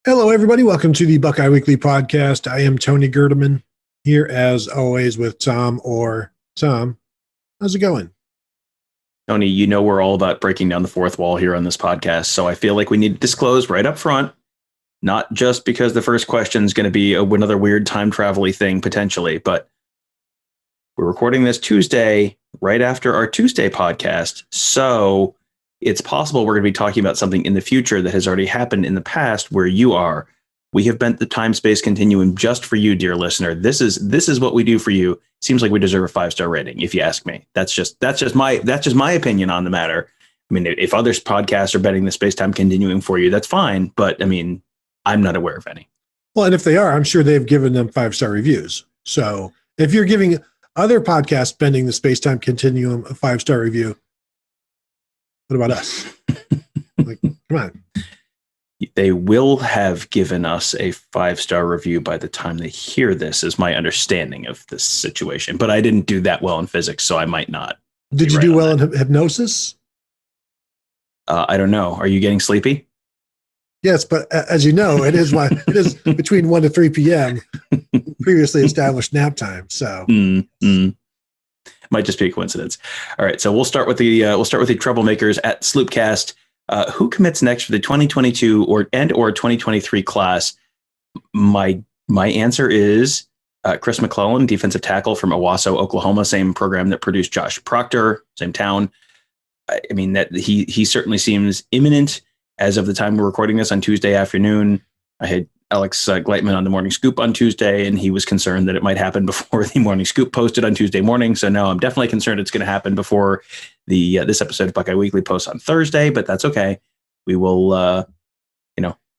Hello, everybody. Welcome to the Buckeye Weekly Podcast. I am Tony Gerdeman, here as always with Tom Orr. Tom, how's it going? Tony, you know we're all about breaking down the fourth wall here on this podcast, so I feel like we need to disclose right up front, not just because the first question is going to be another weird time travel-y thing potentially, but we're recording this Tuesday right after our Tuesday podcast, so it's possible we're going to be talking about something in the future that has already happened in the past where you are. We have bent the time-space continuum just for you, dear listener. This is what we do for you. Seems like we deserve a 5-star rating, if you ask me. That's just my opinion on the matter. I mean, if other podcasts are bending the space-time continuum for you, that's fine. But I mean, I'm not aware of any. Well, and if they are, I'm sure they've given them 5-star reviews. So if you're giving other podcasts bending the space-time continuum a 5-star review, what about us? Like, come on. They will have given us a 5-star review by the time they hear this, is my understanding of this situation. But I didn't do that well in physics, so I might not. Did you do well in hypnosis? I don't know. Are you getting sleepy? Yes, but as you know, it is between 1 to 3 p.m. previously established nap time. So might just be a coincidence. All right, so we'll start with the troublemakers at Sloopcast. Who commits next for the 2022 or 2023 class? My answer is Chris McClellan, defensive tackle from Owasso, Oklahoma, same program that produced Josh Proctor, same town. I mean, that he certainly seems imminent as of the time we're recording this on Tuesday afternoon. I had Alex Gleitman on the Morning Scoop on Tuesday, and he was concerned that it might happen before the Morning Scoop posted on Tuesday morning. So now I'm definitely concerned it's going to happen before the this episode of Buckeye Weekly posts on Thursday, but that's okay. We will,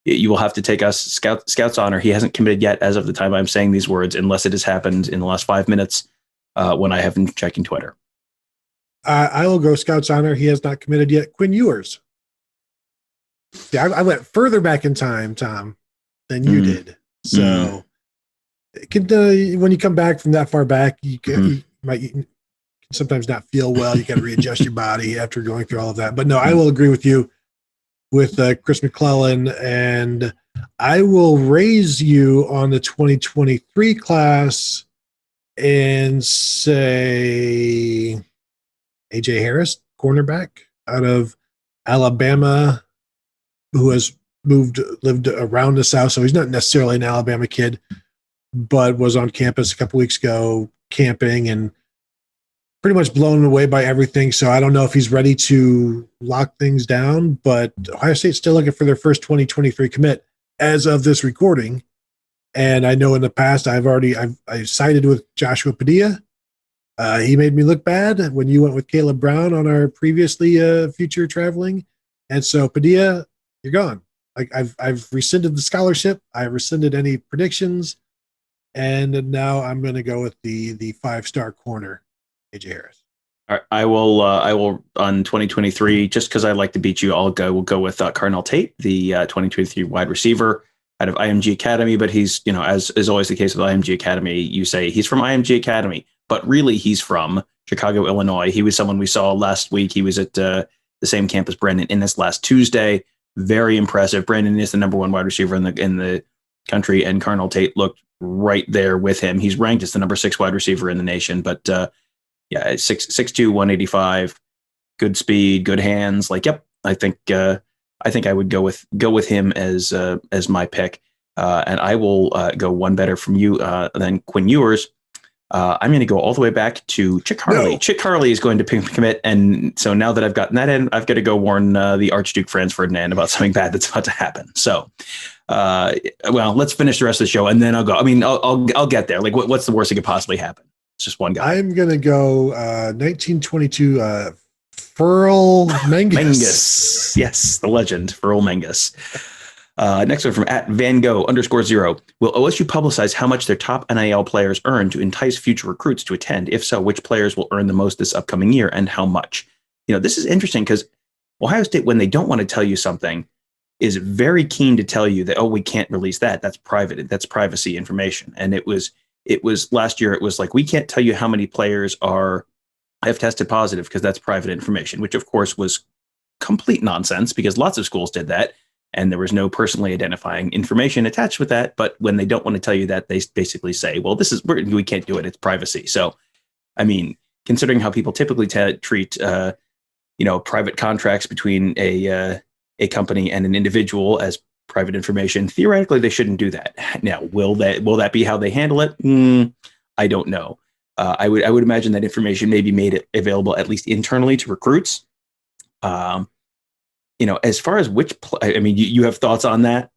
you will have to take us Scout's honor. He hasn't committed yet as of the time I'm saying these words, unless it has happened in the last 5 minutes when I have been checking Twitter. I will go Scout's honor. He has not committed yet. Quinn Ewers. Yeah, I went further back in time, Tom, than you did. So when you come back from that far back, you might sometimes not feel well. You got to readjust your body after going through all of that. But no, I will agree with you with Chris McClellan, and I will raise you on the 2023 class and say AJ Harris, cornerback out of Alabama, who has lived around the South. So he's not necessarily an Alabama kid, but was on campus a couple weeks ago camping and pretty much blown away by everything. So I don't know if he's ready to lock things down, but Ohio State's still looking for their first 2023 commit as of this recording. And I know in the past I sided with Joshua Padilla. He made me look bad when you went with Caleb Brown on our previously future traveling. And so Padilla, you're gone. Like I've rescinded the scholarship. I rescinded any predictions. And now I'm going to go with the 5-star corner, AJ Harris. All right, I will on 2023, just because I like to beat you, we'll go with Carnell Tate, the 2023 wide receiver out of IMG Academy. But he's, as is always the case with IMG Academy, you say he's from IMG Academy, but really he's from Chicago, Illinois. He was someone we saw last week. He was at the same camp as Brandon Inniss last Tuesday. Very impressive. Brandon is the number 1 wide receiver in the country, and Carnell Tate looked right there with him. He's ranked as the number 6 wide receiver in the nation, but 6'2", 185, good speed, good hands. Like, yep, I think I would go with him as my pick, and I will go one better from you than Quinn Ewers. I'm going to go all the way back to Chick Harley. No. Chick Harley is going to commit, and so now that I've gotten that in, I've got to go warn the Archduke Franz Ferdinand about something bad that's about to happen. So, let's finish the rest of the show, and then I'll go. I mean, I'll get there. Like, what's the worst that could possibly happen? It's just one guy. I'm going to go 1922 Furl Mengus. Yes, the legend, Furl Mengus. Next one from @VanGo_0. Will OSU publicize how much their top NIL players earn to entice future recruits to attend? If so, which players will earn the most this upcoming year and how much? This is interesting because Ohio State, when they don't want to tell you something, is very keen to tell you that, oh, we can't release that. That's private. That's privacy information. And it was last year. It was like, we can't tell you how many players have tested positive because that's private information, which of course was complete nonsense because lots of schools did that. and there was no personally identifying information attached with that. But when they don't want to tell you that, they basically say, well, we can't do it. It's privacy. So, I mean, considering how people typically treat, private contracts between a company and an individual as private information, theoretically, they shouldn't do that. Now, will that be how they handle it? I don't know. I would imagine that information may be made available at least internally to recruits. As far as you have thoughts on that?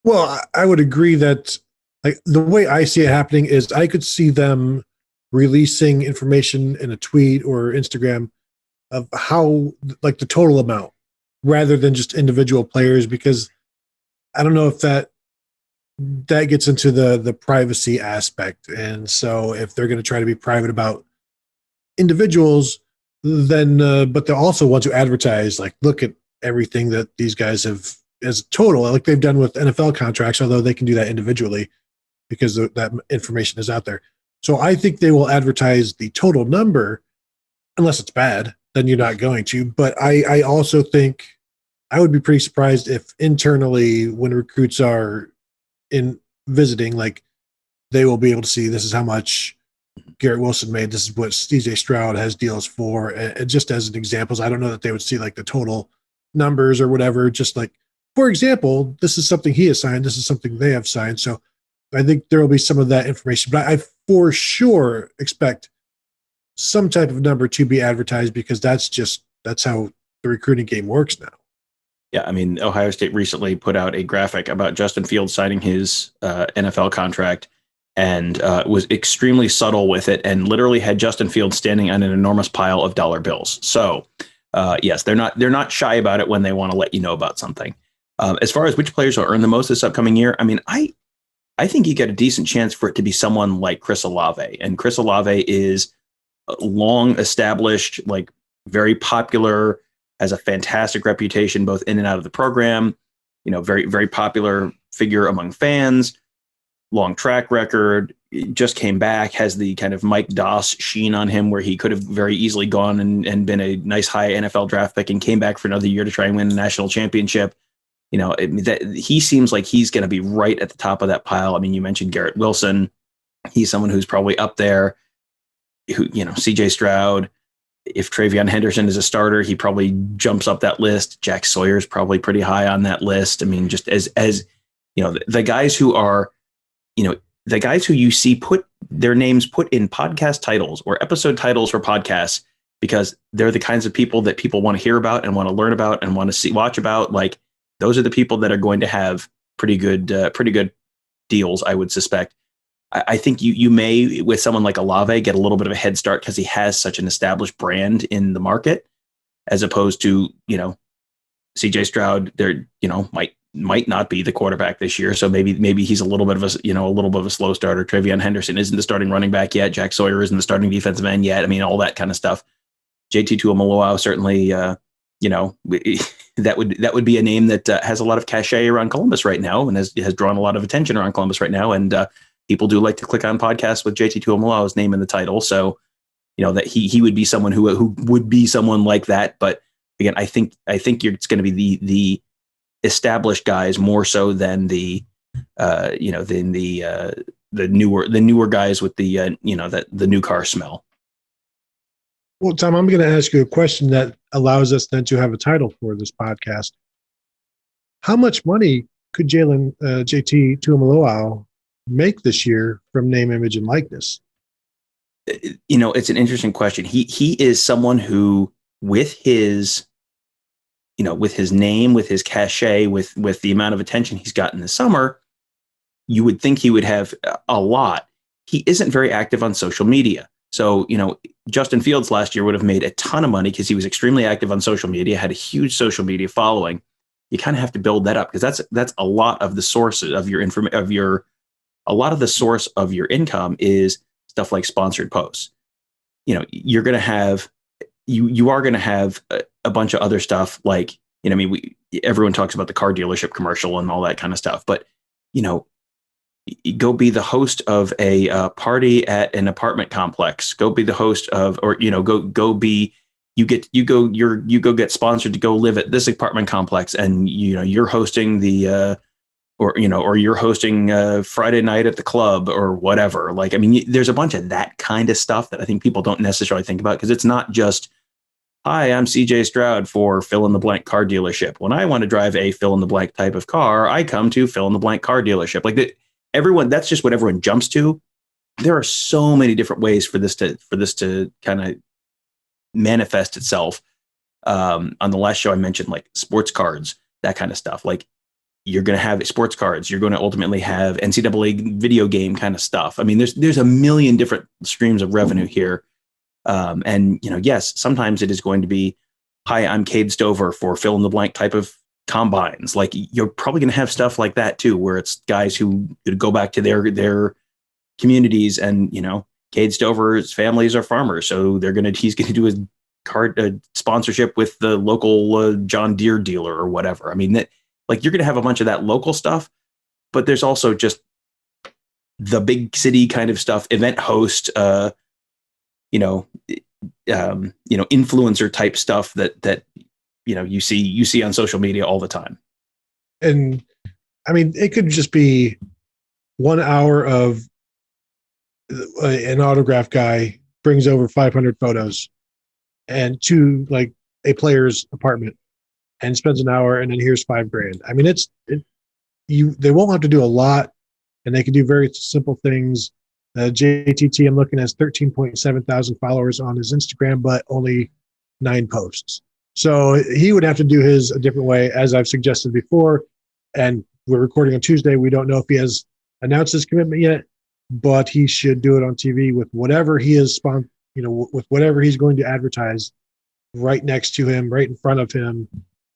Well, I would agree that, like, the way I see it happening is I could see them releasing information in a tweet or Instagram of how, like, the total amount rather than just individual players, because I don't know if that gets into the privacy aspect. And so if they're going to try to be private about individuals, then but they're also want to advertise, like, look at everything that these guys have as a total, like they've done with NFL contracts, although they can do that individually because that information is out there. So I think they will advertise the total number, unless it's bad, then you're not going to. But I also think I would be pretty surprised if internally, when recruits are in visiting, like, they will be able to see, this is how much Garrett Wilson made, this is what CJ Stroud has deals for. And just as an example, I don't know that they would see, like, the total numbers or whatever. Just like, for example, this is something he has signed, this is something they have signed. So I think there will be some of that information, but I for sure expect some type of number to be advertised, because that's how the recruiting game works now. Yeah, I mean, Ohio State recently put out a graphic about Justin Fields signing his NFL contract, and was extremely subtle with it, and literally had Justin Fields standing on an enormous pile of dollar bills. So, yes, they're not shy about it when they want to let you know about something. As far as which players will earn the most this upcoming year, I mean, I think you get a decent chance for it to be someone like Chris Olave, and Chris Olave is long established, like, very popular, has a fantastic reputation both in and out of the program, very, very popular figure among fans, long track record, just came back, has the kind of Mike Doss sheen on him where he could have very easily gone and been a nice high NFL draft pick and came back for another year to try and win a national championship. That he seems like he's going to be right at the top of that pile. I mean, you mentioned Garrett Wilson. He's someone who's probably up there. CJ Stroud. If Travion Henderson is a starter, he probably jumps up that list. Jack Sawyer's probably pretty high on that list. I mean, just as the guys who are, the guys who you see put their names put in podcast titles or episode titles for podcasts, because they're the kinds of people that people want to hear about and want to learn about and want to watch about. Like, those are the people that are going to have pretty good deals, I would suspect. I think you may, with someone like Olave, get a little bit of a head start because he has such an established brand in the market, as opposed to, CJ Stroud. There, might not be the quarterback this year, so maybe he's a little bit of a slow starter. Travion Henderson isn't the starting running back yet. Jack Sawyer isn't the starting defensive end yet. I mean, all that kind of stuff. JT Tuimoloau certainly, that would be a name that has a lot of cachet around Columbus right now, and has drawn a lot of attention around Columbus right now, and people do like to click on podcasts with JT Tuimoloau's name in the title. So, that he would be someone who would be someone like that. But again, I think it's going to be the established guys more so than the newer guys with the new car smell. Well, Tom, I'm going to ask you a question that allows us then to have a title for this podcast. How much money could JT Tuimoloau make this year from name, image, and likeness? It's an interesting question. He is someone who, with his name, with his cachet, with the amount of attention he's gotten this summer, you would think he would have a lot. He isn't very active on social media. So, Justin Fields last year would have made a ton of money because he was extremely active on social media, had a huge social media following. You kind of have to build that up, because that's a lot of the sources of your a lot of the source of your income is stuff like sponsored posts. You're going to have, you are going to have a bunch of other stuff like, everyone talks about the car dealership commercial and all that kind of stuff, but, go be the host of a party at an apartment complex, go be the host of, or, go be you go get sponsored to go live at this apartment complex, and you're hosting the or you're hosting Friday night at the club or whatever. Like, I mean, there's a bunch of that kind of stuff that I think people don't necessarily think about, because it's not just, hi, I'm CJ Stroud for fill in the blank car dealership. When I want to drive a fill in the blank type of car, I come to fill in the blank car dealership. Like that, that's just what everyone jumps to. There are so many different ways for this to kind of manifest itself. On the last show, I mentioned like sports cards, that kind of stuff. Like, you're going to have sports cards. You're going to ultimately have NCAA video game kind of stuff. I mean, there's a million different streams of revenue here. And, yes, sometimes it is going to be, hi, I'm Cade Stover for fill in the blank type of combines. Like, you're probably going to have stuff like that too, where it's guys who go back to their communities, and, Cade Stover's families are farmers. So he's going to do his card sponsorship with the local John Deere dealer or whatever. I mean, like, you're going to have a bunch of that local stuff, but there's also just the big city kind of stuff, event host, influencer type stuff that you see on social media all the time. And I mean, it could just be 1 hour of an autograph guy brings over 500 photos and to like a player's apartment and spends an hour, and then here's $5,000. I mean, they won't have to do a lot, and they can do very simple things. JTT, I'm looking at 13.7 thousand followers on his Instagram, but only 9 posts. So he would have to do his a different way, as I've suggested before. And we're recording on Tuesday. We don't know if he has announced his commitment yet, but he should do it on TV with whatever he is, with whatever he's going to advertise right next to him, right in front of him,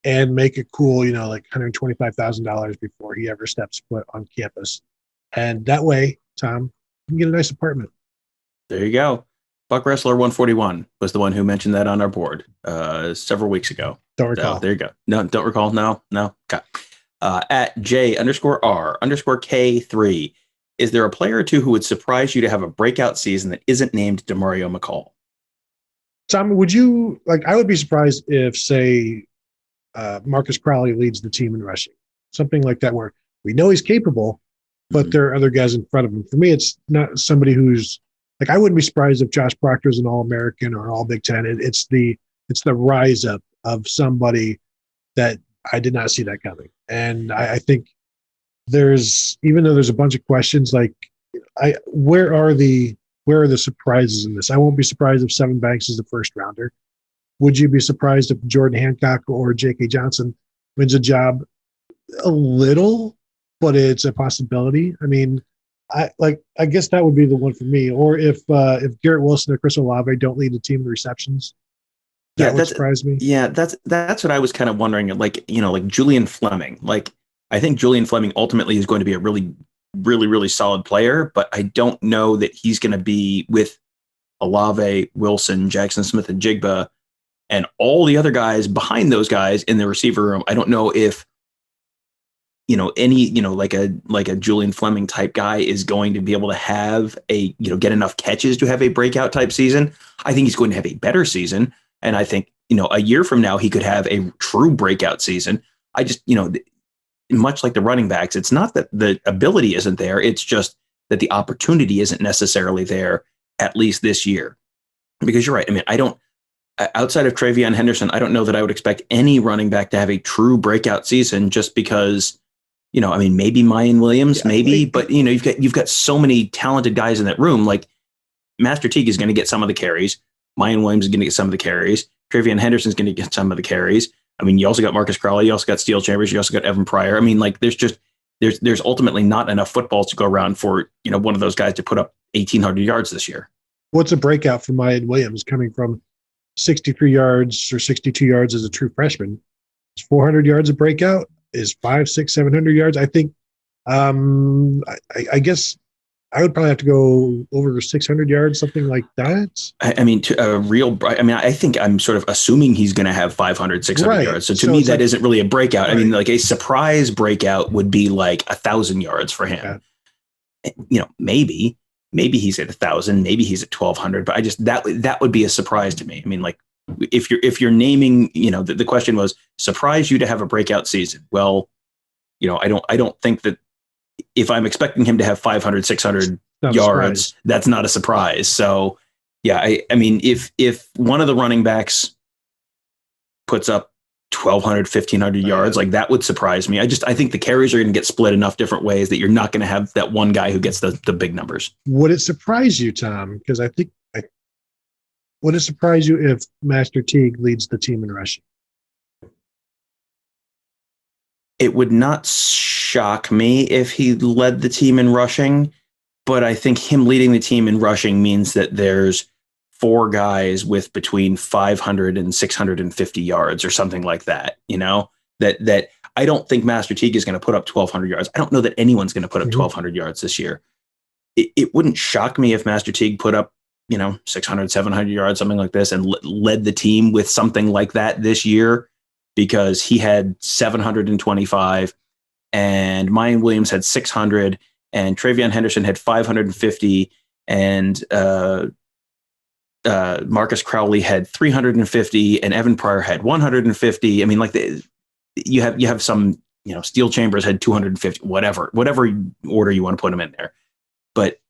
and make it cool, like $125,000 before he ever steps foot on campus. And that way, Tom, you can get a nice apartment. There you go. Buck Wrestler 141 was the one who mentioned that on our board several weeks ago. Don't recall. So, there you go. No, don't recall. No. Okay. At J_R_K3, is there a player or two who would surprise you to have a breakout season that isn't named DeMario McCall? Tom, would you I would be surprised if, say, Marcus Crowley leads the team in rushing, something like that, where we know he's capable, but there are other guys in front of him. For me, it's not somebody who's I wouldn't be surprised if Josh Proctor's an All-American or an All-Big Ten. It's the rise up of somebody that I did not see that coming. And I think even though there's a bunch of questions, where are the surprises in this? I won't be surprised if Seven Banks is the first rounder. Would you be surprised if Jordan Hancock or J.K. Johnson wins a job? A little, but it's a possibility. I mean, I guess that would be the one for me. Or if Garrett Wilson or Chris Olave don't lead the team in receptions, that would surprise me. Yeah, that's what I was kind of wondering. Like Julian Fleming. I think Julian Fleming ultimately is going to be a really, really, really solid player, but I don't know that he's going to be with Olave, Wilson, Jackson Smith, and Jigba, and all the other guys behind those guys in the receiver room. I don't know if any like a Julian Fleming type guy is going to be able to have get enough catches to have a breakout type season. I think he's going to have a better season, and I think a year from now he could have a true breakout season. I just much like the running backs, it's not that the ability isn't there. It's just that the opportunity isn't necessarily there, at least this year. Because you're right. I mean, outside of Travion Henderson, I don't know that I would expect any running back to have a true breakout season, just because, maybe Mayan Williams, but you've got so many talented guys in that room. Like, Master Teague is going to get some of the carries. Mayan Williams is going to get some of the carries. Travion Henderson is going to get some of the carries. You also got Marcus Crowley, you also got Steele Chambers, you also got Evan Pryor. There's ultimately not enough footballs to go around for, one of those guys to put up 1,800 yards this year. What's a breakout for Mayan Williams coming from 63 yards or 62 yards as a true freshman? Is 400 yards a breakout? Is 500, 600, 700 yards? I think, I guess I would probably have to go over 600 yards, something like that. I think I'm sort of assuming he's going to have 500, 600 yards. So to me, that isn't really a breakout. Right. A surprise breakout would be 1,000 yards for him. Yeah. Maybe he's at 1,000, maybe he's at 1,200, but that would be a surprise to me. if you're naming, the question was surprise you to have a breakout season. Well, I don't think that if I'm expecting him to have 500, 600 yards, that's not a surprise. So yeah, I mean, if one of the running backs puts up 1,200, 1,500 yards, like that would surprise me. I think the carries are going to get split enough different ways that you're not going to have that one guy who gets the big numbers. Would it surprise you, Tom? Because would it surprise you if Master Teague leads the team in rushing? It would not shock me if he led the team in rushing, but I think him leading the team in rushing means that there's 4 guys with between 500 and 650 yards or something like that, that I don't think Master Teague is going to put up 1,200 yards. I don't know that anyone's going to put up 1,200 yards this year. It wouldn't shock me if Master Teague put up, 600, 700 yards, something like this, and led the team with something like that this year, because he had 725 and Mayan Williams had 600 and Travion Henderson had 550 and Marcus Crowley had 350 and Evan Pryor had 150. I mean, like you have some, Steel Chambers had 250, whatever order you want to put them in there. But,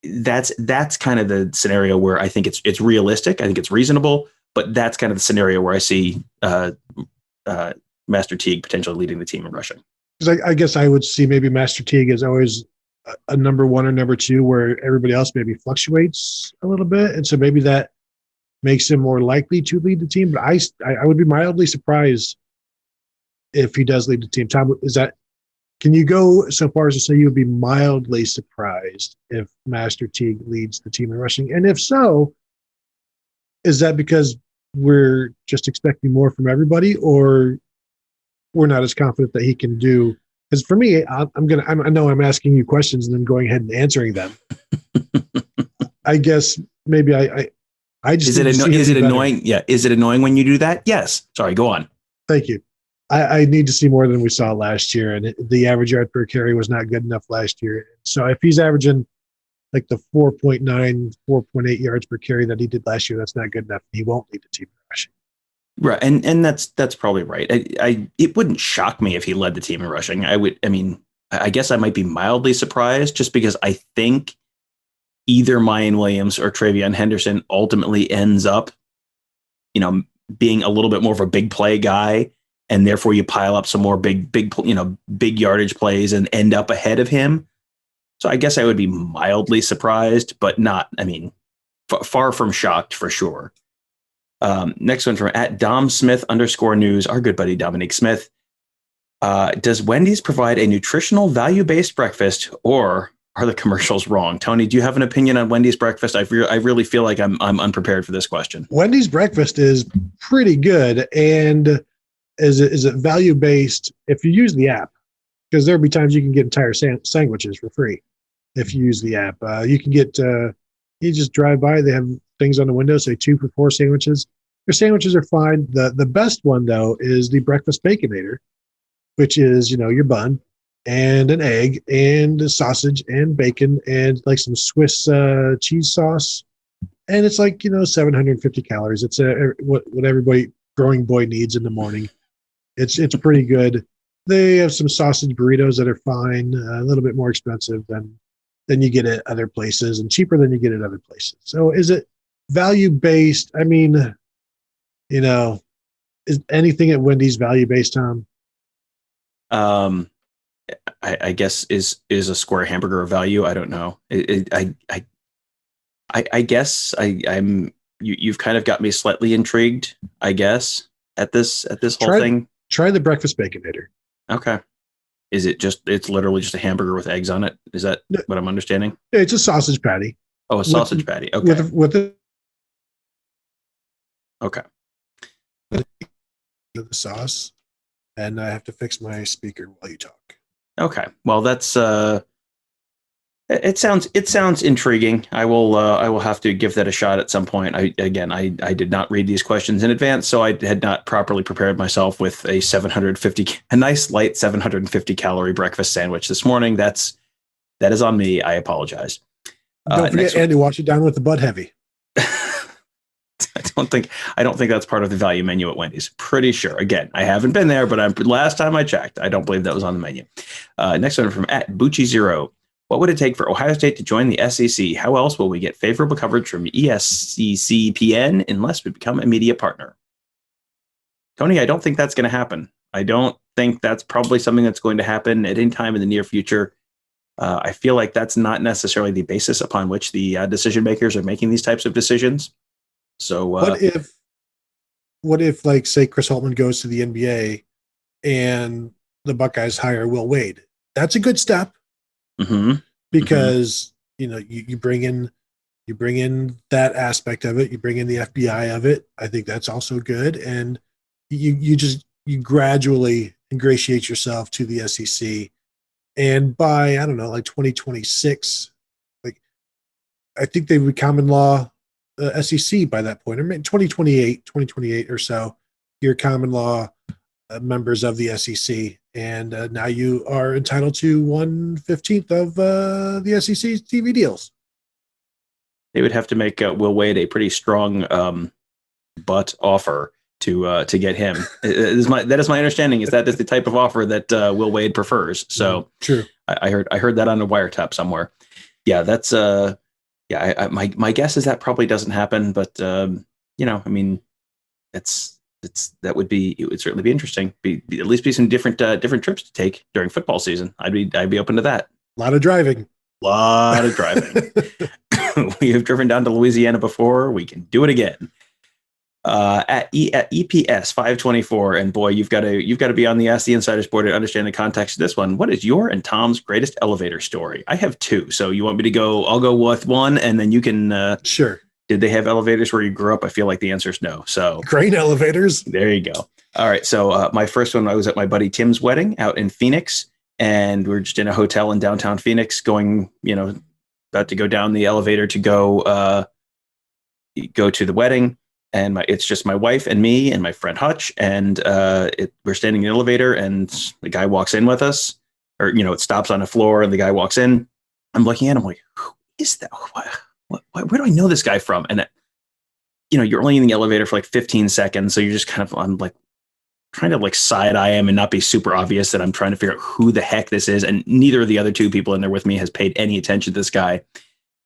that's kind of the scenario where I think it's realistic. I think it's reasonable, but that's kind of the scenario where I see Master Teague potentially leading the team in rushing. Because I guess I would see maybe Master Teague as always a number 1 or number 2 where everybody else maybe fluctuates a little bit. And so maybe that makes him more likely to lead the team. But I would be mildly surprised if he does lead the team. Tom, can you go so far as to say you would be mildly surprised if Master Teague leads the team in rushing? And if so, is that because we're just expecting more from everybody, or we're not as confident that he can do? Because for me, I know I'm asking you questions and then going ahead and answering them. I guess maybe I just is it annoying? Yeah, is it annoying when you do that? Yes. Sorry, go on. Thank you. I need to see more than we saw last year, and the average yard per carry was not good enough last year. So if he's averaging like the 4.9, 4.8 yards per carry that he did last year, that's not good enough. He won't lead the team in rushing. Right, and that's probably right. It wouldn't shock me if he led the team in rushing. I guess I might be mildly surprised just because I think either Mayan Williams or Travion Henderson ultimately ends up, being a little bit more of a big play guy, and therefore you pile up some more big yardage plays and end up ahead of him. So I guess I would be mildly surprised, but not, far from shocked for sure. Next one from @DomSmith_news, our good buddy Dominique Smith. Does Wendy's provide a nutritional value-based breakfast, or are the commercials wrong? Tony, do you have an opinion on Wendy's breakfast? I really feel like I'm unprepared for this question. Wendy's breakfast is pretty good. And is it value-based if you use the app? Because there'll be times you can get entire sandwiches for free if you use the app. You can get, you just drive by, they have things on the window, say 2 for $4 sandwiches. Your sandwiches are fine. The best one, though, is the breakfast Baconator, which is, your bun and an egg and a sausage and bacon and like some Swiss cheese sauce. And it's like, 750 calories. It's what everybody growing boy needs in the morning. It's pretty good. They have some sausage burritos that are fine, a little bit more expensive than you get at other places and cheaper than you get at other places. So is it value-based? Is anything at Wendy's value-based, Tom? I guess is a square hamburger of value? I don't know. I guess you've kind of got me slightly intrigued, I guess, at this whole thing. Try the breakfast Baconator. Okay. Is it's literally just a hamburger with eggs on it? Is that what I'm understanding? Yeah, it's a sausage patty. Oh, a sausage patty. Okay. Okay. The sauce, and I have to fix my speaker while you talk. Okay. Well, that's it sounds intriguing. I will have to give that a shot at some point. I did not read these questions in advance, so I had not properly prepared myself with a nice light 750 calorie breakfast sandwich this morning. That is on me. I apologize. Don't forget, Andy, wash it down with the Bud Heavy. don't think that's part of the value menu at Wendy's. Pretty sure. Again, I haven't been there, but last time I checked, I don't believe that was on the menu. Next one from @Bucci0. What would it take for Ohio State to join the SEC? How else will we get favorable coverage from ESCCPN unless we become a media partner? Tony, I don't think that's going to happen. I don't think that's probably something that's going to happen at any time in the near future. I feel like that's not necessarily the basis upon which the decision makers are making these types of decisions. So what if like, say Chris Holtmann goes to the NBA and the Buckeyes hire Will Wade? That's a good step, because you bring in that aspect of it. You bring in the FBI of it. I think that's also good, and you gradually ingratiate yourself to the SEC. And by, I don't know, like 2026, like I think they would common law SEC by that point. I mean, 2028 or so, you're common law members of the SEC. And now you are entitled to 1/15 of the SEC's TV deals. They would have to make Will Wade a pretty strong butt offer to get him. That is my understanding. Is that is the type of offer that Will Wade prefers. So true. I heard that on a wiretap somewhere. Yeah, that's my guess is that probably doesn't happen. But I mean, it would certainly be interesting. At least be some different trips to take during football season. I'd be open to that. A lot of driving. We have driven down to Louisiana before. We can do it again. At EPS 524, and boy, you've got to be on the Ask the Insiders board to understand the context of this one. What is your and Tom's greatest elevator story? I have two, so you want me to go? I'll go with one, and then you can. Sure. Did they have elevators where you grew up? I feel like the answer is no. So great elevators. There you go. All right. So my first one, I was at my buddy Tim's wedding out in Phoenix, and we're just in a hotel in downtown Phoenix, going, about to go down the elevator to go to the wedding. And it's just my wife and me and my friend Hutch. And we're standing in the elevator, and the guy walks in with us, or, it stops on a floor and the guy walks in. I'm looking at him like, who is that? Where do I know this guy from? And, you're only in the elevator for like 15 seconds. So you're just I'm like trying to like side eye him and not be super obvious that I'm trying to figure out who the heck this is. And neither of the other two people in there with me has paid any attention to this guy.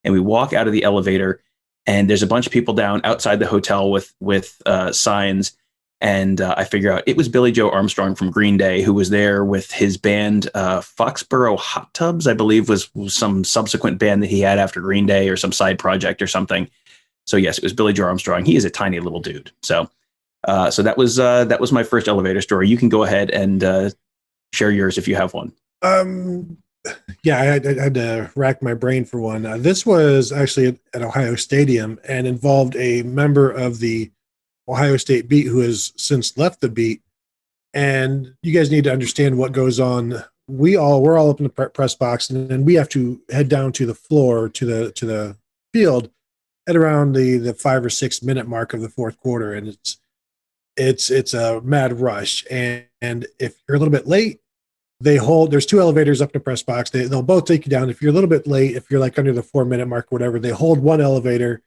And we walk out of the elevator, and there's a bunch of people down outside the hotel with signs. And I figure out it was Billy Joe Armstrong from Green Day, who was there with his band, Foxborough Hot Tubs, I believe was some subsequent band that he had after Green Day, or some side project or something. So yes, it was Billy Joe Armstrong. He is a tiny little dude. So that was my first elevator story. You can go ahead and share yours if you have one. Yeah, I had to rack my brain for one. This was actually at Ohio Stadium and involved a member of the Ohio State beat who has since left the beat. And you guys need to understand what goes on. We're all up in the press box, and then we have to head down to the floor, to the field at around the 5 or 6 minute mark of the fourth quarter. And it's a mad rush. And if you're a little bit late, there's two elevators up in the press box. They'll both take you down. If you're a little bit late, if you're like under the 4 minute mark or whatever, they hold one elevator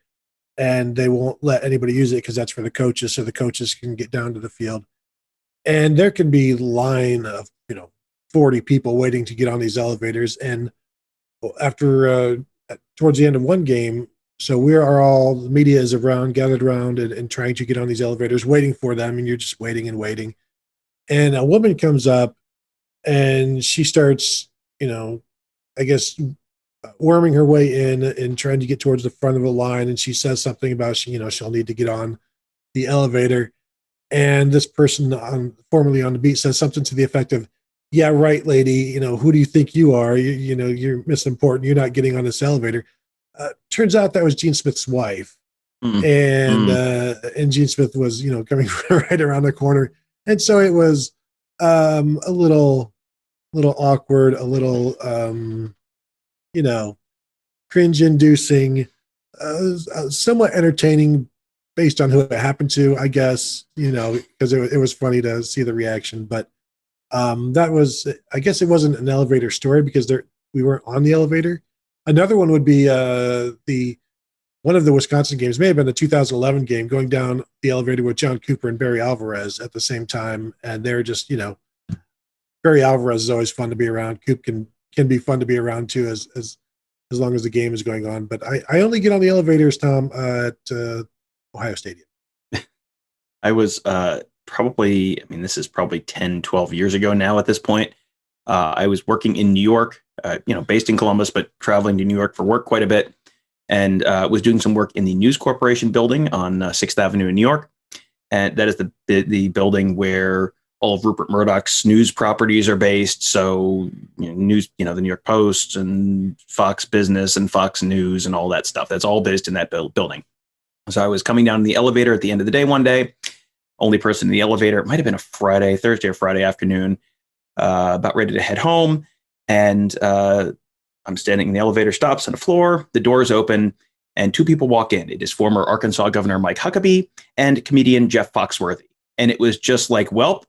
and they won't let anybody use it because that's for the coaches, so the coaches can get down to the field. And there can be line of 40 people waiting to get on these elevators. And after towards the end of one game, so the media is gathered around and trying to get on these elevators, waiting for them, and you're just waiting and waiting. And a woman comes up, and she starts, I guess, worming her way in and trying to get towards the front of the line. And she says something about, she'll need to get on the elevator. And this person formerly on the beat says something to the effect of, "Yeah, right, lady. Who do you think you are? You're misimportant. You're not getting on this elevator." Turns out that was Gene Smith's wife. And Gene Smith was, coming right around the corner. And so it was a little awkward, a little, cringe-inducing, somewhat entertaining based on who it happened to, I guess, because it was funny to see the reaction. But that was, I guess it wasn't an elevator story because we weren't on the elevator. Another one would be one of the Wisconsin games, may have been the 2011 game, going down the elevator with John Cooper and Barry Alvarez at the same time. And they're just, Barry Alvarez is always fun to be around. Coop can be fun to be around too, as long as the game is going on. But I only get on the elevators, Tom, at Ohio Stadium. I was this is probably 10, 12 years ago now at this point. I was working in New York, based in Columbus, but traveling to New York for work quite a bit, and was doing some work in the News Corporation building on 6th Avenue in New York. And that is the building where all of Rupert Murdoch's news properties are based. So news, the New York Post and Fox Business and Fox News and all that stuff. That's all based in that building. So I was coming down the elevator at the end of the day one day, only person in the elevator. It might have been a Thursday or Friday afternoon, about ready to head home. And I'm standing in the elevator, stops on the floor, the doors open, and two people walk in. It is former Arkansas Governor Mike Huckabee and comedian Jeff Foxworthy. And it was just like, well,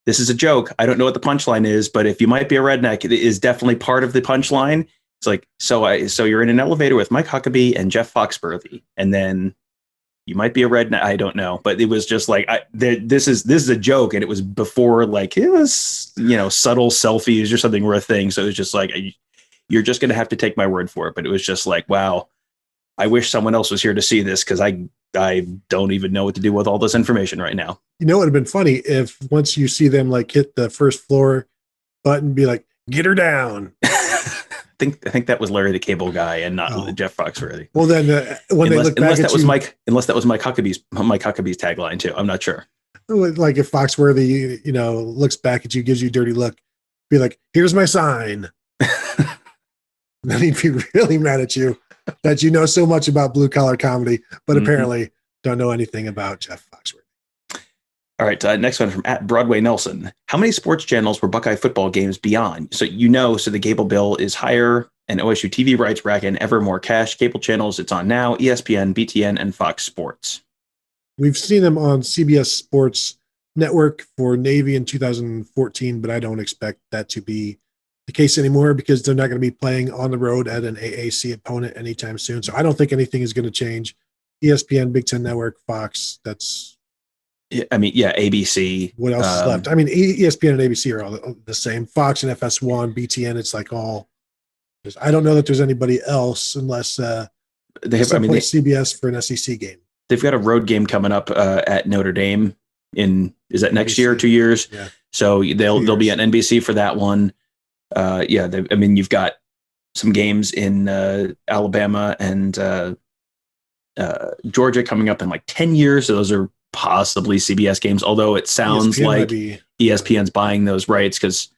this is a joke. I don't know what the punchline is, but if you might be a redneck, it is definitely part of the punchline. It's like, so you're in an elevator with Mike Huckabee and Jeff Foxworthy, and then you might be a redneck. I don't know, but it was just like, this is a joke, and it was before like it was subtle selfies or something were a thing. So it was just like, you're just going to have to take my word for it. But it was just like, wow, I wish someone else was here to see this, because I don't even know what to do with all this information right now. It would have been funny if once you see them like hit the first floor button, be like, get her down. I think that was Larry the Cable Guy and not Jeff Foxworthy. Well, then unless that was Mike Huckabee's tagline too. I'm not sure. Like if Foxworthy, looks back at you, gives you a dirty look, be like, "Here's my sign." Then he'd be really mad at you that you know so much about blue collar comedy, but apparently don't know anything about Jeff Foxworthy. All right, next one from @Broadway Nelson. How many sports channels were Buckeye football games beyond? So the cable bill is higher, and OSU TV rights rack in ever more cash. Cable channels it's on now: ESPN, BTN, and Fox Sports. We've seen them on CBS Sports Network for Navy in 2014, but I don't expect that to be the case anymore, because they're not going to be playing on the road at an AAC opponent anytime soon. So I don't think anything is going to change. ESPN, Big Ten Network, Fox, ABC. What else is left? ESPN and ABC are all the same. Fox and FS1, BTN, it's like all. I don't know that there's anybody else unless they have CBS for an SEC game. They've got a road game coming up at Notre Dame is that next year or 2 years? Yeah. So they'll be on NBC for that one. You've got some games in Alabama and Georgia coming up in like 10 years. So those are possibly CBS games, although it sounds like ESPN's buying those rights, because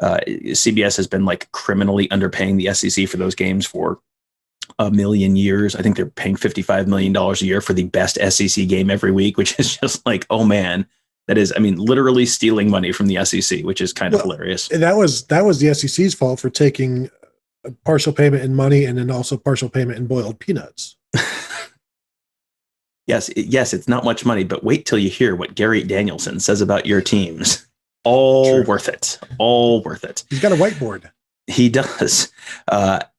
CBS has been like criminally underpaying the SEC for those games for a million years. I think they're paying $55 million a year for the best SEC game every week, which is just like, oh man, that is, literally stealing money from the SEC, which is kind of hilarious. That was the SEC's fault for taking a partial payment in money and then also partial payment in boiled peanuts. Yes, it's not much money, but wait till you hear what Gary Danielson says about your teams. All worth it. He's got a whiteboard. He does.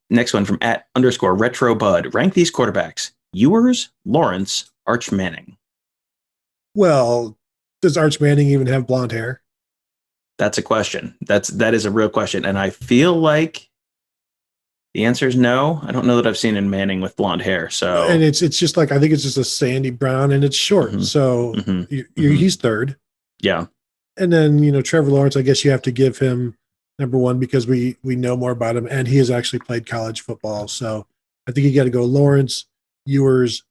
Next one from @_RetroBud. Rank these quarterbacks: Ewers, Lawrence, Arch Manning. Well, does Arch Manning even have blonde hair? That's a question. That is a real question. And I feel like the answer is no. I don't know that I've seen in Manning with blonde hair. So, and it's just like, I think it's just a sandy brown and it's short. Mm-hmm. So he's third. Yeah. And then, Trevor Lawrence, I guess you have to give him number one because we know more about him and he has actually played college football. So I think you got to go Lawrence, Ewers,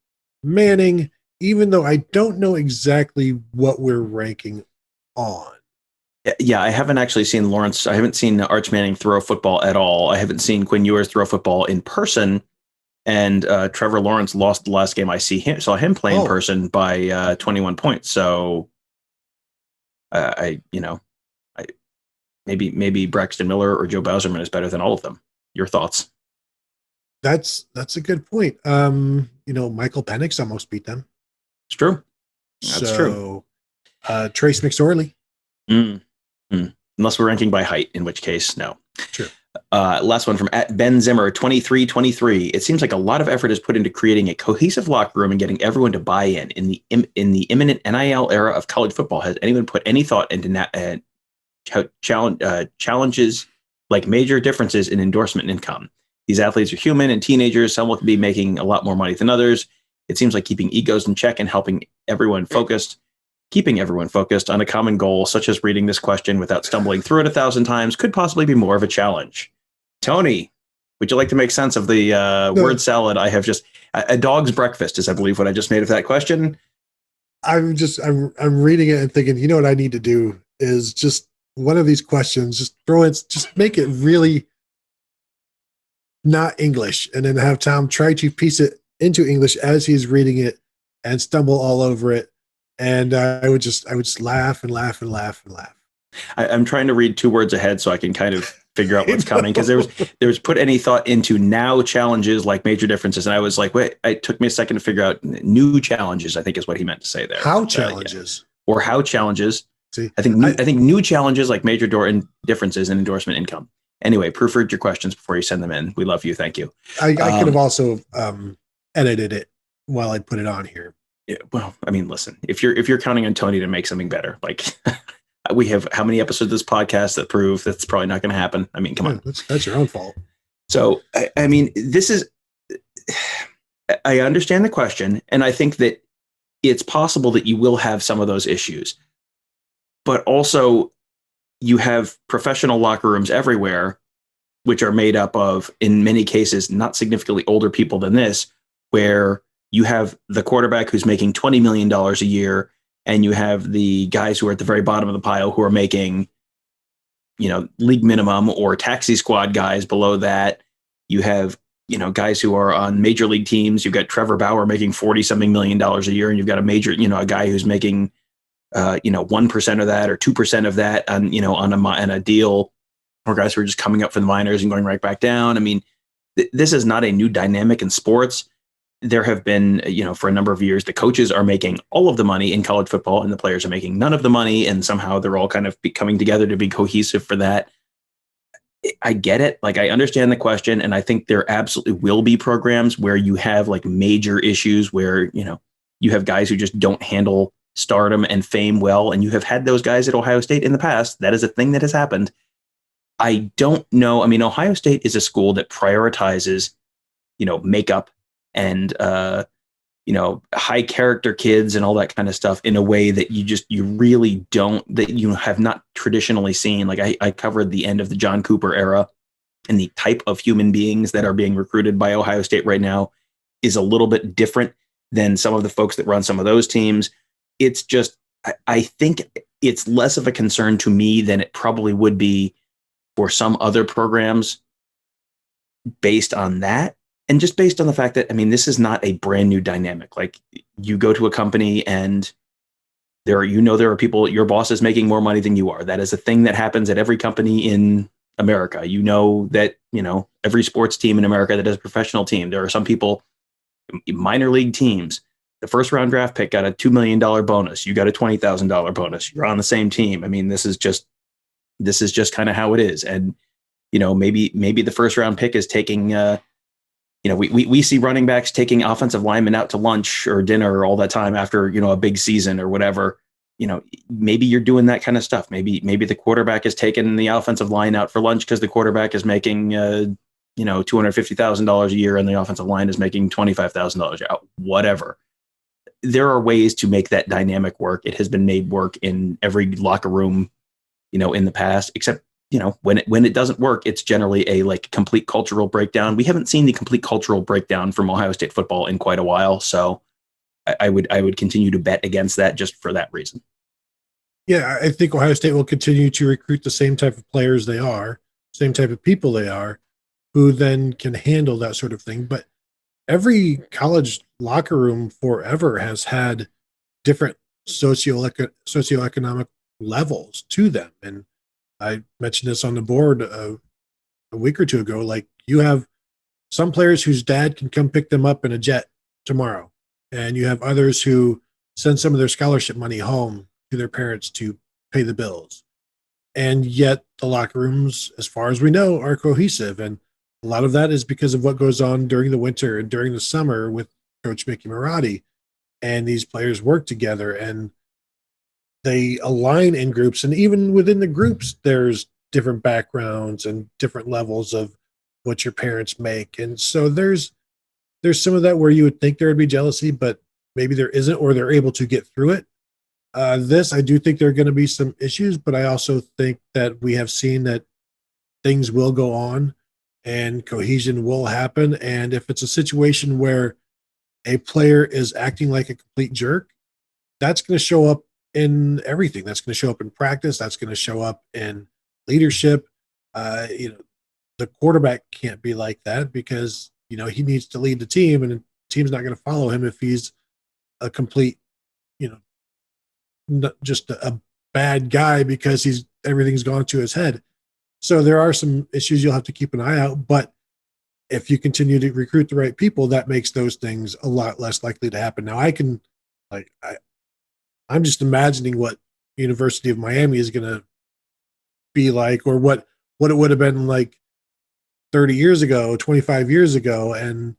Manning, even though I don't know exactly what we're ranking on. Yeah, I haven't actually seen Lawrence. I haven't seen Arch Manning throw a football at all. I haven't seen Quinn Ewers throw a football in person. And Trevor Lawrence lost the last game I saw him play in person by 21 points. So maybe Braxton Miller or Joe Bauserman is better than all of them. Your thoughts? That's a good point. Michael Penix almost beat them. It's true. That's true. Trace McSorley. Unless we're ranking by height, in which case, no. True. Last one from @BenZimmer2323. It seems like a lot of effort is put into creating a cohesive locker room and getting everyone to buy in. In the imminent NIL era of college football, has anyone put any thought into challenges like major differences in endorsement income? These athletes are human and teenagers. Some will be making a lot more money than others. It seems like keeping egos in check and keeping everyone focused on a common goal, such as reading this question without stumbling through it 1,000 times, could possibly be more of a challenge. Tony, would you like to make sense of the word salad I have just... A dog's breakfast is, I believe, what I just made of that question. I'm reading it and thinking, you know what I need to do is just one of these questions, just throw it, just make it really not English, and then have Tom try to piece it into English as he's reading it and stumble all over it. And I would just laugh and laugh and laugh and laugh. I'm trying to read 2 words ahead so I can kind of figure out what's coming, because there was put any thought into now challenges like major differences, and I was like, wait, it took me a second to figure out new challenges, I think is what he meant to say there. How challenges? Yeah. Or how challenges. See, I think new challenges like major differences in endorsement income. Anyway, proofread your questions before you send them in. We love you. Thank you. I could have also edited it while I put it on here. Yeah, well, I mean, listen, if you're counting on Tony to make something better, like we have how many episodes of this podcast that prove that's probably not going to happen? I mean, come on. That's your own fault. So, I mean, I understand the question, and I think that it's possible that you will have some of those issues, but also you have professional locker rooms everywhere, which are made up of, in many cases, not significantly older people than this, where you have the quarterback who's making $20 million a year, and you have the guys who are at the very bottom of the pile who are making, league minimum or taxi squad guys below that. You have, guys who are on major league teams. You've got Trevor Bauer making $40-something million a year, and you've got a guy who's making, 1% of that or 2% of that on a deal, or guys who are just coming up from the minors and going right back down. I mean, this is not a new dynamic in sports. There have been, for a number of years, the coaches are making all of the money in college football and the players are making none of the money. And somehow they're all kind of coming together to be cohesive for that. I get it. Like, I understand the question. And I think there absolutely will be programs where you have like major issues where, you have guys who just don't handle stardom and fame well. And you have had those guys at Ohio State in the past. That is a thing that has happened. I don't know. I mean, Ohio State is a school that prioritizes, makeup and, high character kids and all that kind of stuff in a way that you really don't, that you have not traditionally seen. Like I covered the end of the John Cooper era, and the type of human beings that are being recruited by Ohio State right now is a little bit different than some of the folks that run some of those teams. It's just, I think it's less of a concern to me than it probably would be for some other programs based on that. And just based on the fact that, I mean, this is not a brand new dynamic. Like, you go to a company and there are people, your boss is making more money than you are. That is a thing that happens at every company in America. That, every sports team in America that has a professional team, there are some people, minor league teams, the first round draft pick got a $2 million bonus. You got a $20,000 bonus. You're on the same team. I mean, this is just kind of how it is. And, maybe the first round pick is taking, we see running backs taking offensive linemen out to lunch or dinner all that time after, a big season or whatever. Maybe you're doing that kind of stuff. Maybe the quarterback is taking the offensive line out for lunch because the quarterback is making, $250,000 a year and the offensive line is making $25,000 a year. Whatever. There are ways to make that dynamic work. It has been made work in every locker room, in the past, except, when it doesn't work, it's generally a complete cultural breakdown. We haven't seen the complete cultural breakdown from Ohio State football in quite a while. So I would continue to bet against that just for that reason. Yeah, I think Ohio State will continue to recruit the same type of players they are, same type of people they are, who then can handle that sort of thing. But every college locker room forever has had different socioeconomic levels to them. And I mentioned this on the board a week or two ago. Like, you have some players whose dad can come pick them up in a jet tomorrow, and you have others who send some of their scholarship money home to their parents to pay the bills. and yet the locker rooms, as far as we know, are cohesive. And a lot of that is because of what goes on during the winter and during the summer with Coach Mickey Marotti. And these players work together and they align in groups. And even within the groups, there's different backgrounds and different levels of what your parents make. And so there's some of that where you would think there would be jealousy, but maybe there isn't, or they're able to get through it. I do think there are going to be some issues, but I also think that we have seen that things will go on and cohesion will happen. And if it's a situation where a player is acting like a complete jerk, that's going to show up in everything. That's going to show up in practice. That's going to show up in leadership. The quarterback can't be like that because, he needs to lead the team, and the team's not going to follow him if he's a complete, not just a bad guy because everything's gone to his head. So there are some issues you'll have to keep an eye out, but if you continue to recruit the right people, that makes those things a lot less likely to happen. Now I'm just imagining what University of Miami is going to be like, or what it would have been like 30 years ago, 25 years ago. And,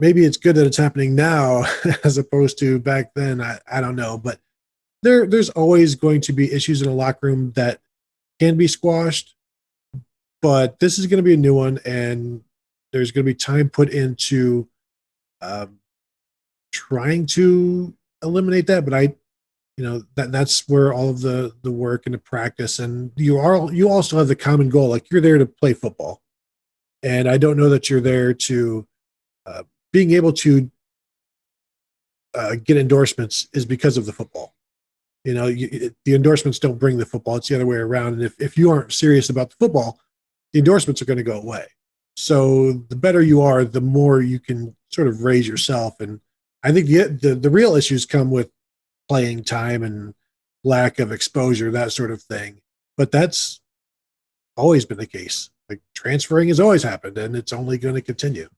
maybe it's good that it's happening now as opposed to back then. I don't know, but there's always going to be issues in a locker room that can be squashed, but this is going to be a new one, and there's going to be time put into trying to eliminate that. But that's where all of the work and the practice, and you also have the common goal. Like, you're there to play football, and I don't know that you're there to being able to get endorsements is because of the football. The endorsements don't bring the football; it's the other way around. And if you aren't serious about the football, the endorsements are going to go away. So the better you are, the more you can sort of raise yourself. And I think the real issues come with playing time and lack of exposure, that sort of thing. But that's always been the case. Like, transferring has always happened, and it's only going to continue.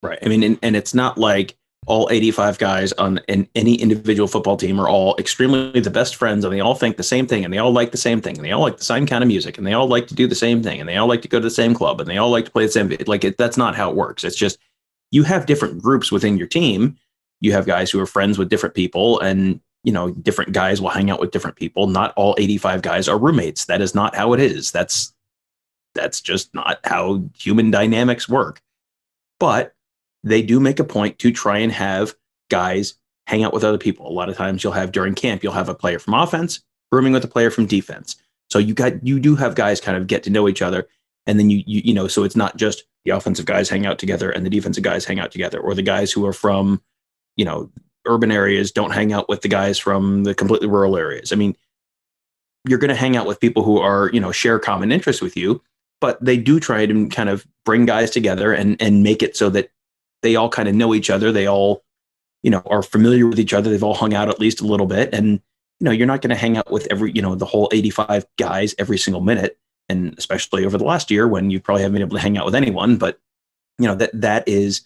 Right. I mean, and it's not like all 85 guys on any individual football team are all extremely the best friends, and they all think the same thing, and they all like the same thing, and they all like the same kind of music, and they all like to do the same thing, and they all like to go to the same club, and they all like to play the same. That's not how it works. It's just, you have different groups within your team. You have guys who are friends with different people, and different guys will hang out with different people. Not all 85 guys are roommates. That is not how it is. That's just not how human dynamics work. But they do make a point to try and have guys hang out with other people. A lot of times during camp, you'll have a player from offense rooming with a player from defense. So you do have guys kind of get to know each other. And then so it's not just the offensive guys hang out together and the defensive guys hang out together, or the guys who are from, urban areas don't hang out with the guys from the completely rural areas. I mean, you're going to hang out with people who are, share common interests with you, but they do try to kind of bring guys together and make it so that they all kind of know each other. They all, are familiar with each other. They've all hung out at least a little bit. And, you're not going to hang out with the whole 85 guys every single minute. And especially over the last year when you probably haven't been able to hang out with anyone. But, that is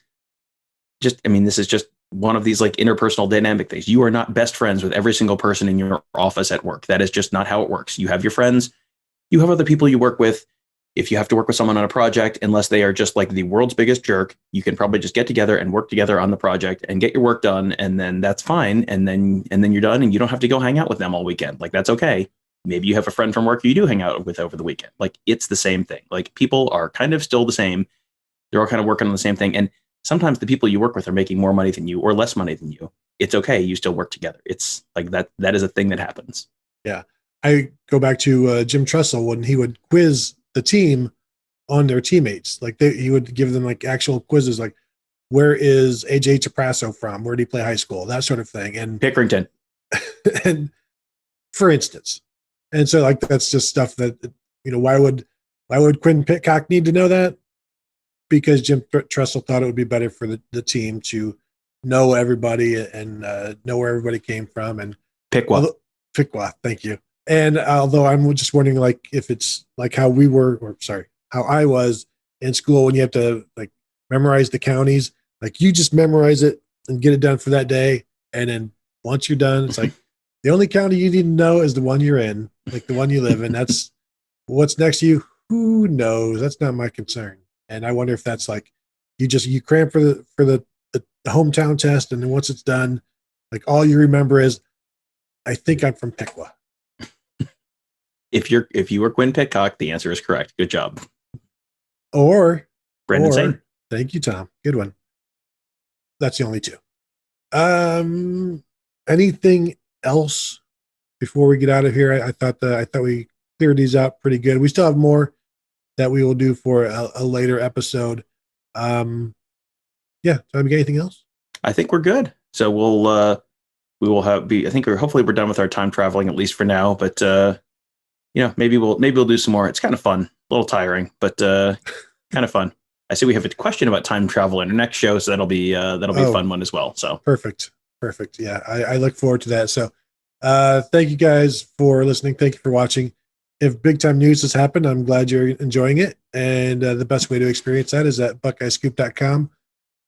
just, this is just one of these like interpersonal dynamic things. You are not best friends with every single person in your office at work. That is just not how it works. You have your friends, you have other people you work with. If you have to work with someone on a project, unless they are just like the world's biggest jerk, you can probably just get together and work together on the project and get your work done. And then that's fine. And then you're done, and you don't have to go hang out with them all weekend. Like, that's okay. Maybe you have a friend from work you do hang out with over the weekend. Like, it's the same thing. Like, people are kind of still the same. They're all kind of working on the same thing. And sometimes the people you work with are making more money than you or less money than you. It's okay. You still work together. It's like that is a thing that happens. Yeah. I go back to Jim Tressel when he would quiz the team on their teammates. Like, he would give them like actual quizzes, like, where is AJ Taprasso from? Where did he play high school? That sort of thing. And Pickerington. And for instance. And so, like, that's just stuff that, why would Quinn Pitcock need to know that? Because Jim Tressel thought it would be better for the team to know everybody and know where everybody came from. And Pickwa, thank you. And although I'm just wondering, like, if it's like how I was in school when you have to like memorize the counties, like, you just memorize it and get it done for that day. And then once you're done, it's like, The only county you need to know is the one you're in, like the one you live in. That's what's next to you. Who knows? That's not my concern. And I wonder if that's like you cram for the hometown test, and then once it's done, like all you remember is, I think I'm from Piqua. If you were Quinn Pitcock, the answer is correct. Good job. Or Brandon Sane. Thank you, Tom. Good one. That's the only two. Anything else before we get out of here? I thought we cleared these out pretty good. We still have more that we will do for a later episode. Yeah. Tom, you got anything else? I think we're good. So we will I think hopefully we're done with our time traveling, at least for now, but maybe we'll do some more. It's kind of fun, a little tiring, but kind of fun. I see we have a question about time travel in our next show, so that'll be a fun one as well. So perfect. Yeah, I look forward to that. So thank you guys for listening. Thank you for watching. If big time news has happened, I'm glad you're enjoying it. And the best way to experience that is at buckeyescoop.com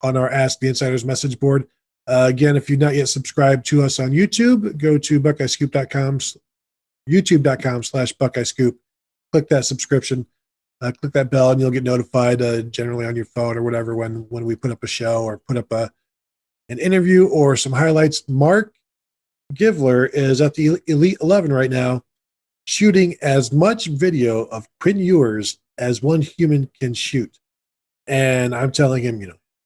on our Ask the Insiders message board. Again, if you've not yet subscribed to us on YouTube, go to buckeyescoop.com, youtube.com/buckeyescoop. Click that subscription, click that bell, and you'll get notified generally on your phone or whatever when we put up a show or put up an interview or some highlights. Mark Givler is at the Elite 11 right now, shooting as much video of Quinn Ewers as one human can shoot. And I'm telling him,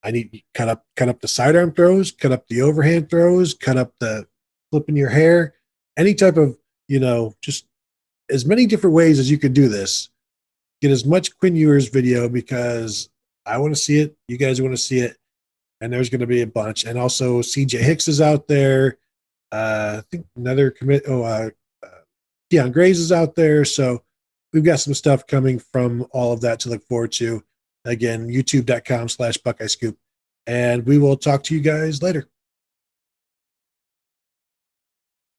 I need cut up the sidearm throws, cut up the overhand throws, cut up the flipping your hair, any type of, just as many different ways as you could do this. Get as much Quinn Ewers video because I want to see it. You guys want to see it. And there's going to be a bunch. And also CJ Hicks is out there. I think another Deion Grays is out there. So we've got some stuff coming from all of that to look forward to. Again, youtube.com/buckeyescoop. And we will talk to you guys later.